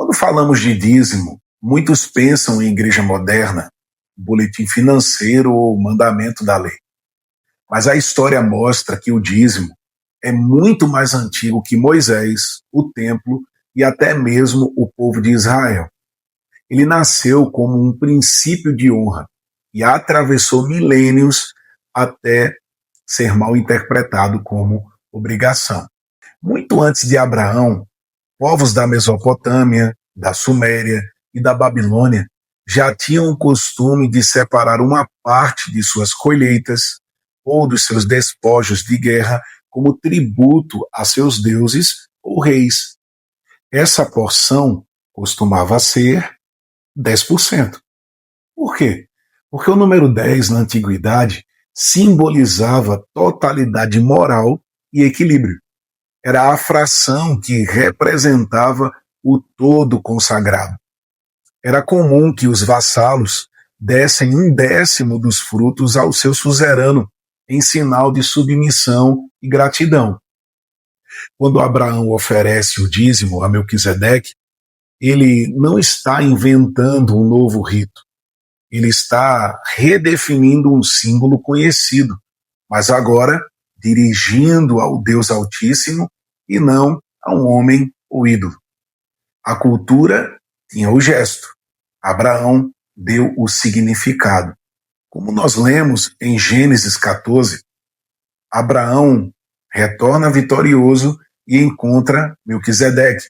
Quando falamos de dízimo, muitos pensam em igreja moderna, boletim financeiro ou mandamento da lei. Mas a história mostra que o dízimo é muito mais antigo que Moisés, o templo e até mesmo o povo de Israel. Ele nasceu como um princípio de honra e atravessou milênios até ser mal interpretado como obrigação. Muito antes de Abraão, povos da Mesopotâmia, da Suméria e da Babilônia já tinham o costume de separar uma parte de suas colheitas ou dos seus despojos de guerra como tributo a seus deuses ou reis. Essa porção costumava ser 10%. Por quê? Porque o número 10 na antiguidade simbolizava totalidade moral e equilíbrio. Era a fração que representava o todo consagrado. Era comum que os vassalos dessem 1/10 dos frutos ao seu suzerano, em sinal de submissão e gratidão. Quando Abraão oferece o dízimo a Melquisedeque, ele não está inventando um novo rito. Ele está redefinindo um símbolo conhecido, mas agora dirigindo ao Deus Altíssimo e não a um homem ou ídolo. A cultura tinha o gesto. Abraão deu o significado. Como nós lemos em Gênesis 14, Abraão retorna vitorioso e encontra Melquisedeque,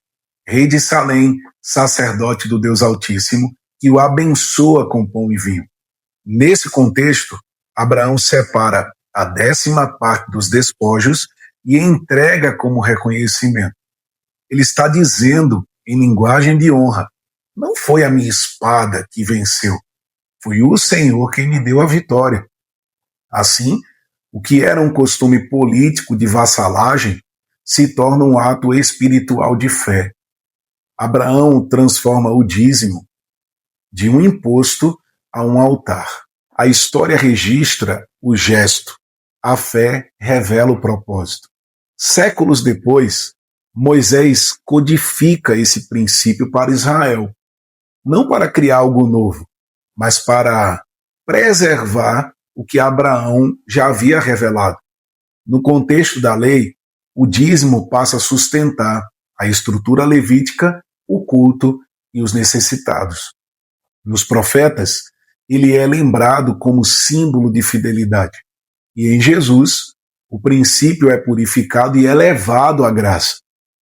rei de Salém, sacerdote do Deus Altíssimo, que o abençoa com pão e vinho. Nesse contexto, Abraão separa a 10ª parte dos despojos e entrega como reconhecimento. Ele está dizendo, em linguagem de honra, não foi a minha espada que venceu, foi o Senhor quem me deu a vitória. Assim, o que era um costume político de vassalagem se torna um ato espiritual de fé. Abraão transforma o dízimo de um imposto a um altar. A história registra o gesto. A fé revela o propósito. Séculos depois, Moisés codifica esse princípio para Israel, não para criar algo novo, mas para preservar o que Abraão já havia revelado. No contexto da lei, o dízimo passa a sustentar a estrutura levítica, o culto e os necessitados. Nos profetas, ele é lembrado como símbolo de fidelidade. E em Jesus, o princípio é purificado e elevado à graça.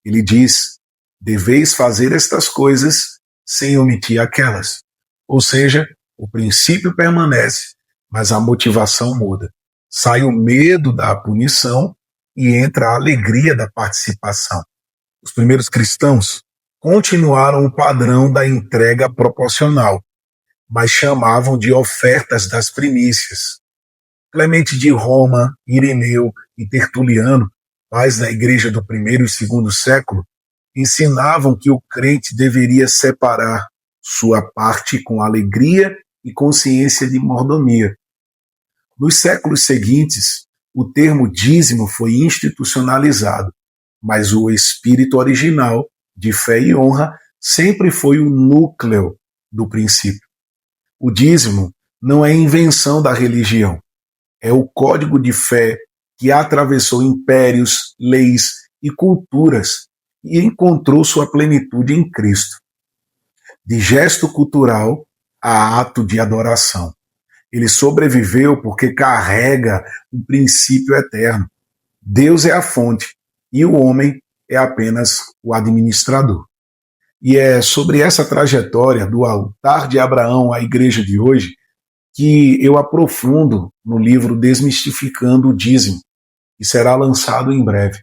Ele diz: deveis fazer estas coisas sem omitir aquelas. Ou seja, o princípio permanece, mas a motivação muda. Sai o medo da punição e entra a alegria da participação. Os primeiros cristãos continuaram o padrão da entrega proporcional, mas chamavam de ofertas das primícias. Clemente de Roma, Ireneu e Tertuliano, pais da igreja do primeiro e segundo século, ensinavam que o crente deveria separar sua parte com alegria e consciência de mordomia. Nos séculos seguintes, o termo dízimo foi institucionalizado, mas o espírito original de fé e honra sempre foi o núcleo do princípio. O dízimo não é invenção da religião, é o código de fé que atravessou impérios, leis e culturas e encontrou sua plenitude em Cristo. De gesto cultural a ato de adoração. Ele sobreviveu porque carrega um princípio eterno. Deus é a fonte e o homem é apenas o administrador. E é sobre essa trajetória do altar de Abraão à igreja de hoje que eu aprofundo no livro Desmistificando o Dízimo, que será lançado em breve.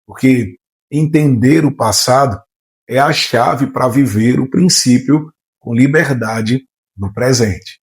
Porque entender o passado é a chave para viver o princípio com liberdade no presente.